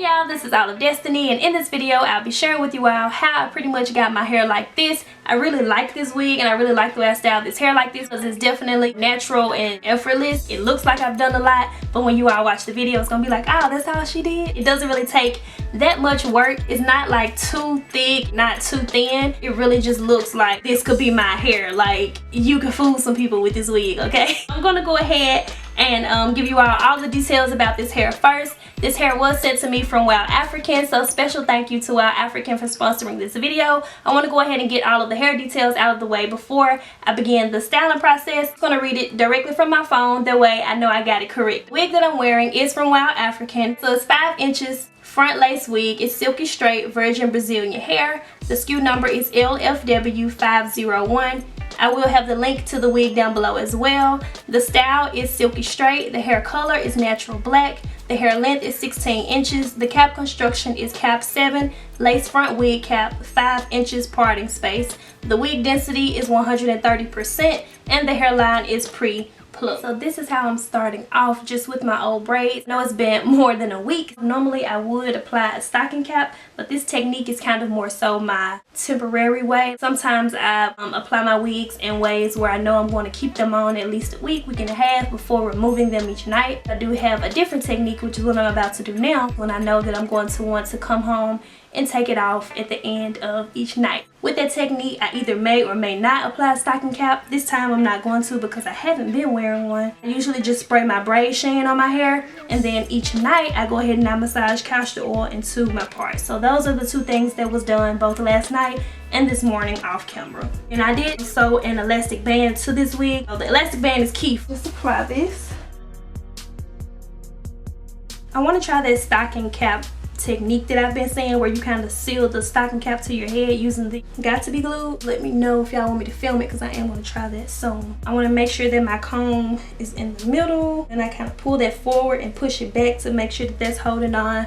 Hey y'all, this is All of Destiny, and in this video I'll be sharing with you all how I pretty much got my hair like this. I really like this wig and I really like the way I styled this hair like this because it's definitely natural and effortless. It looks like I've done a lot, but when you all watch the video it's gonna be like, oh, that's how she did. It doesn't really take that much work. It's not like too thick, not too thin. It really just looks like this could be my hair. Like, you can fool some people with this wig, okay? I'm gonna go ahead and give you all the details about this hair first. This hair was sent to me from WowAfrican, so special thank you to WowAfrican for sponsoring this video. I want to go ahead and get all of the hair details out of the way before I begin the styling process. I'm going to read it directly from my phone, that way I know I got it correct. The wig that I'm wearing is from WowAfrican, so it's 5 inches front lace wig. It's silky straight virgin Brazilian hair. The SKU number is LFW501. I will have the link to the wig down below as well. The style is silky straight. The hair color is natural black. The hair length is 16 inches. The cap construction is cap 7. Lace front wig cap, 5 inches parting space. The wig density is 130%, and the hairline is pre-plucked. So this is how I'm starting off, just with my old braids. I know it's been more than a week. Normally I would apply a stocking cap, but this technique is kind of more so my temporary way. Sometimes I apply my wigs in ways where I know I'm going to keep them on at least a week and a half before removing them each night. I do have a different technique, which is what I'm about to do now, when I know that I'm going to want to come home and take it off at the end of each night. With that technique, I either may or may not apply a stocking cap. This time I'm not going to because I haven't been wearing one. I usually just spray my braid sheen on my hair, and then each night I go ahead and I massage castor oil into my parts. So those are the two things that was done both last night and this morning off camera. And I did sew an elastic band to this wig. So the elastic band is key. Let's apply this. I want to try that stocking cap technique that I've been saying, where you kind of seal the stocking cap to your head using the Got2bGlued. Let me know if y'all want me to film it, because I am going to try that soon. I want to make sure that my comb is in the middle, and I kind of pull that forward and push it back to make sure that that's holding on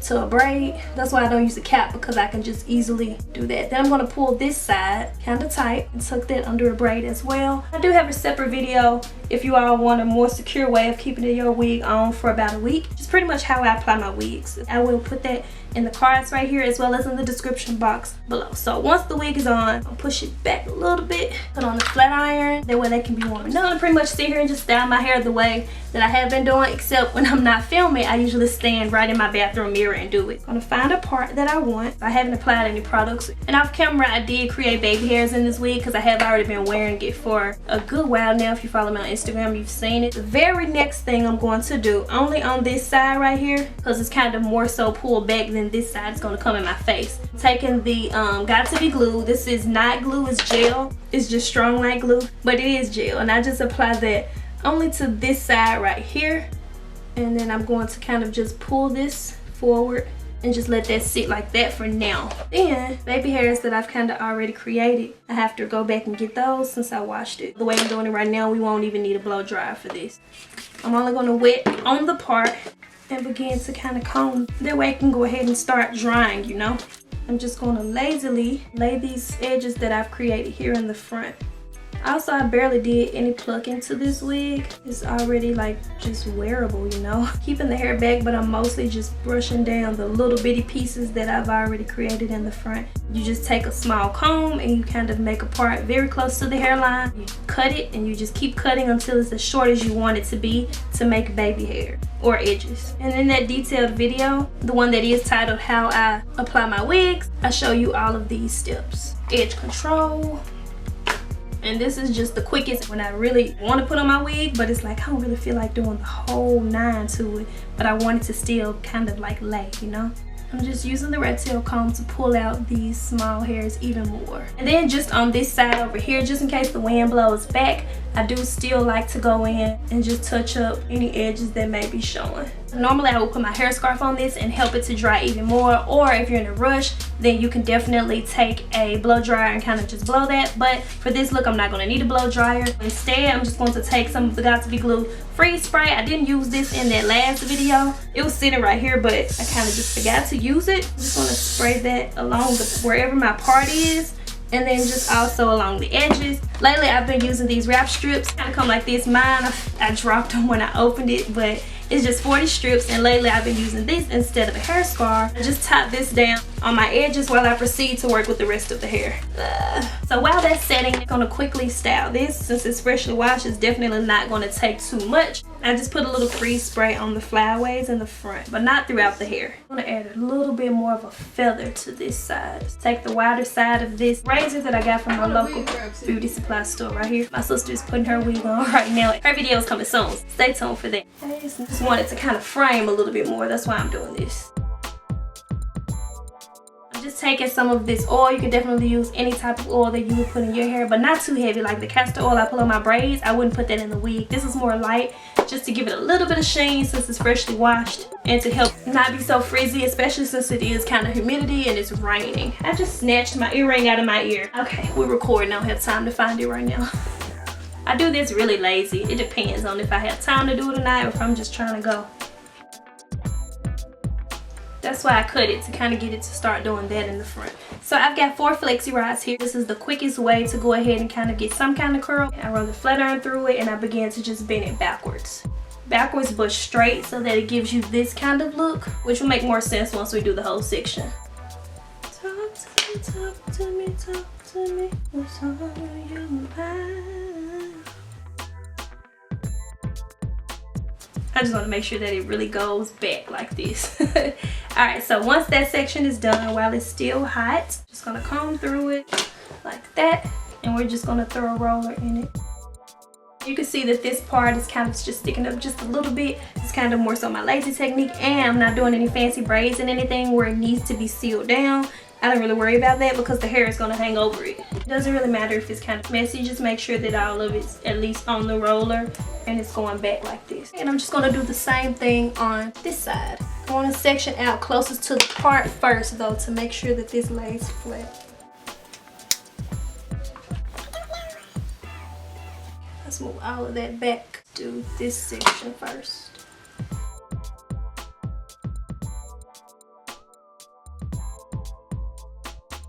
to a braid. That's why I don't use a cap, because I can just easily do that. Then I'm going to pull this side kind of tight and tuck that under a braid as well. I do have a separate video if you all want a more secure way of keeping your wig on for about a week. It's pretty much how I apply my wigs. I will put that in the cards right here, as well as in the description box below. So once the wig is on, I'll push it back a little bit, put on the flat iron, that way they can be warm. Now I'm pretty much sit here and just style my hair the way that I have been doing, except when I'm not filming, I usually stand right in my bathroom mirror and do it. I'm gonna find a part that I want. I haven't applied any products, and off camera I did create baby hairs in this wig because I have already been wearing it for a good while now. If you follow me on Instagram, you've seen it. The very next thing I'm going to do, only on this side right here, because it's kind of more so pulled back than this side is going to come in my face. I'm taking the Got2bGlued. This is not glue, it's gel. It's just strong like glue, but it is gel, and I just apply that only to this side right here, and then I'm going to kind of just pull this forward and just let that sit like that for now. Then baby hairs that I've kind of already created, I have to go back and get those since I washed it. The way I'm doing it right now, we won't even need a blow dryer for this. I'm only going to wet on the part and begin to kind of comb. That way I can go ahead and start drying, you know. I'm just going to lazily lay these edges that I've created here in the front. Also, I barely did any plucking to this wig. It's already like just wearable, you know. Keeping the hair back, but I'm mostly just brushing down the little bitty pieces that I've already created in the front. You just take a small comb and you kind of make a part very close to the hairline. You cut it and you just keep cutting until it's as short as you want it to be to make baby hair or edges. And in that detailed video, the one that is titled How I Apply My Wigs, I show you all of these steps. Edge control. And this is just the quickest when I really want to put on my wig, but it's like I don't really feel like doing the whole 9 to it, but I want it to still kind of like lay, you know. I'm just using the rat tail comb to pull out these small hairs even more. And then just on this side over here, just in case the wind blows back, I do still like to go in and just touch up any edges that may be showing. Normally I will put my hair scarf on this and help it to dry even more, or if you're in a rush, then you can definitely take a blow dryer and kind of just blow that. But for this look, I'm not going to need a blow dryer. Instead, I'm just going to take some of the Got2bGlued freeze spray. I didn't use this in that last video. It was sitting right here, but I kind of just forgot to use it. I'm just going to spray that along wherever my part is, and then just also along the edges. Lately I've been using these wrap strips, kind of come like this. Mine, I dropped them when I opened it, but It's just 40 strips, and lately I've been using this instead of a hair scarf. I just top this down on my edges while I proceed to work with the rest of the hair. So while that's setting, I'm gonna quickly style this. Since it's freshly washed, it's definitely not gonna take too much. I just put a little freeze spray on the flyaways in the front, but not throughout the hair. I'm gonna add a little bit more of a feather to this side. Take the wider side of this razor that I got from my local beauty supply store right here. My sister is putting her wig on right now. Her video is coming soon. Stay tuned for that. I just wanted to kind of frame a little bit more. That's why I'm doing this. Just taking some of this oil. You can definitely use any type of oil that you would put in your hair, but not too heavy. Like the castor oil I put on my braids, I wouldn't put that in the wig. This is more light, just to give it a little bit of sheen since it's freshly washed, and to help not be so frizzy, especially since it is kind of humidity and it's raining. I just snatched my earring out of my ear. Okay, we're recording. I don't have time to find it right now. I do this really lazy. It depends on if I have time to do it or not, or if I'm just trying to go. That's why I cut it, to kind of get it to start doing that in the front. So I've got 4 flexi rods here. This is the quickest way to go ahead and kind of get some kind of curl. I run the flat iron through it, and I begin to just bend it backwards. Backwards but straight, so that it gives you this kind of look, which will make more sense once we do the whole section. Talk to me, talk to me, talk to me. What's on your mind? I just want to make sure that it really goes back like this. Alright, so once that section is done, while it's still hot, just going to comb through it like that, and we're just going to throw a roller in it. You can see that this part is kind of just sticking up just a little bit. It's kind of more so my lazy technique, and I'm not doing any fancy braids and anything where it needs to be sealed down. I don't really worry about that because the hair is going to hang over it. It doesn't really matter if it's kind of messy. Just make sure that all of it's at least on the roller and it's going back like this. And I'm just going to do the same thing on this side. I want to section out closest to the part first though, to make sure that this lays flat. Let's move all of that back. Do this section first.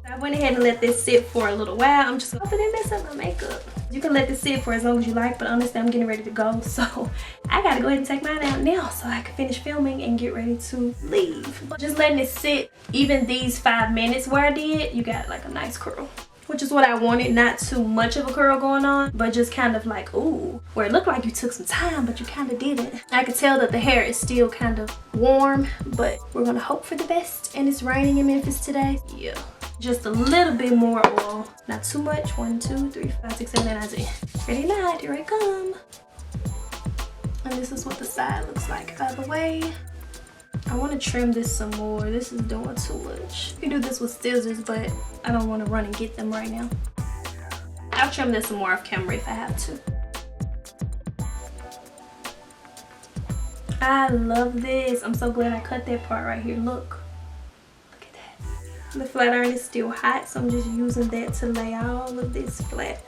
I went ahead and let this sit for a little while. I'm just gonna mess up my makeup. You can let this sit for as long as you like, but honestly I'm getting ready to go, so I gotta go ahead and take mine out now so I can finish filming and get ready to leave. But just letting it sit, even these 5 minutes where I did, you got like a nice curl, which is what I wanted. Not too much of a curl going on, but just kind of like, ooh, where it looked like you took some time but you kind of didn't. I could tell that the hair is still kind of warm, but we're gonna hope for the best. And it's raining in Memphis today. Yeah, just a little bit more oil, not too much. 1, 2, 3, 5, 6, 7, 8, 9, 10. Ready, not, here I come. And this is what the side looks like either way. I want to trim this some more. This is doing too much. You can do this with scissors, but I don't want to run and get them right now. I'll trim this some more off camera if I have to. I love this. I'm so glad I cut that part right here. Look at that. The flat iron is still hot, so I'm just using that to lay all of this flat.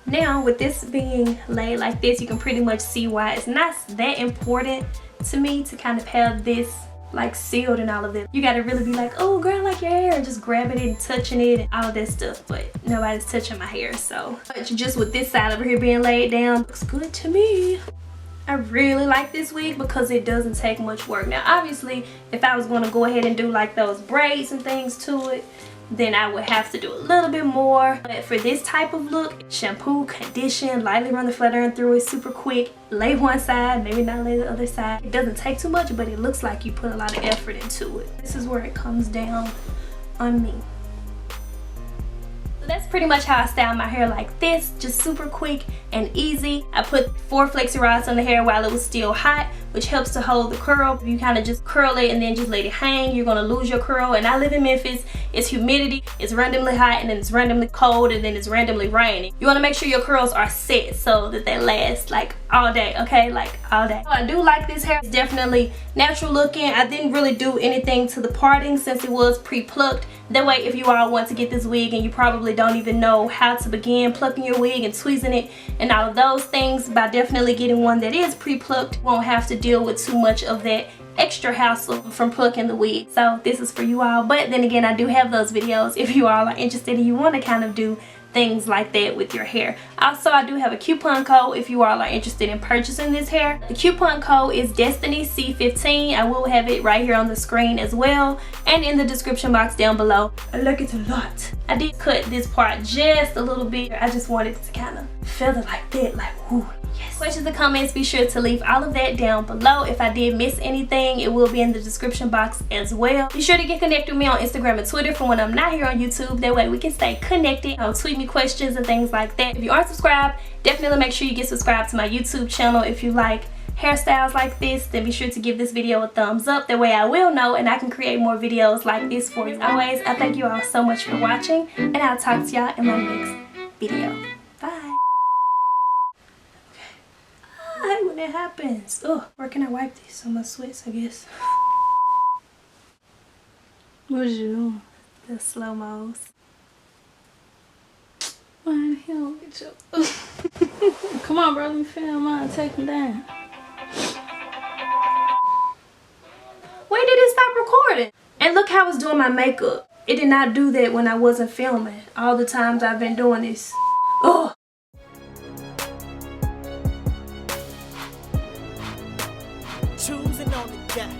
Now with this being laid like this, you can pretty much see why it's not that important to me to kind of have this like sealed and all of that. You gotta really be like, oh girl, I like your hair, just grabbing it and touching it and all of that stuff, but nobody's touching my hair. So just with this side over here being laid down, looks good to me. I really like this wig because it doesn't take much work. Now obviously if I was going to go ahead and do like those braids and things to it, then I would have to do a little bit more. But for this type of look, shampoo, condition, lightly run the flat iron through it super quick, lay one side, maybe not lay the other side. It doesn't take too much, but it looks like you put a lot of effort into it. This is where it comes down on me. So that's pretty much how I style my hair, like this, just super quick and easy. I put 4 flexi rods on the hair while it was still hot, which helps to hold the curl. If you kind of just curl it and then just let it hang, you're gonna lose your curl. And I live in Memphis, it's humidity, it's randomly hot, and then it's randomly cold, and then it's randomly raining. You wanna make sure your curls are set so that they last like all day, okay? Like all day. I do like this hair. It's definitely natural looking. I didn't really do anything to the parting since it was pre-plucked. That way, if you all want to get this wig and you probably don't even know how to begin plucking your wig and tweezing it and all of those things, by definitely getting one that is pre-plucked, you won't have to deal with too much of that extra hassle from plucking the wig. So this is for you all. But then again, I do have those videos if you all are interested and you want to kind of do things like that with your hair. Also, I do have a coupon code if you all are interested in purchasing this hair. The coupon code is Destiny C15. I will have it right here on the screen as well and in the description box down below. Look, it's a lot. I did cut this part just a little bit. I just wanted to kind of feather like that, like whoo. Yes. Questions and comments, be sure to leave all of that down below. If I did miss anything, it will be in the description box as well. Be sure to get connected with me on Instagram and Twitter for when I'm not here on YouTube. That way we can stay connected. Tweet me questions and things like that. If you aren't subscribed, definitely make sure you get subscribed to my YouTube channel. If you like hairstyles like this, then be sure to give this video a thumbs up. That way I will know and I can create more videos like this for you. As always, I thank you all so much for watching, and I'll talk to y'all in my next video. Bye. I hate when that happens. Oh, where can I wipe these on my sweats, I guess? What you doing? The slow-mos. Why the hell get your... Come on, bro, let me film mine. Take me down. When did it stop recording? And look how it's doing my makeup. It did not do that when I wasn't filming. All the times I've been doing this. Oh. Choosing on the deck.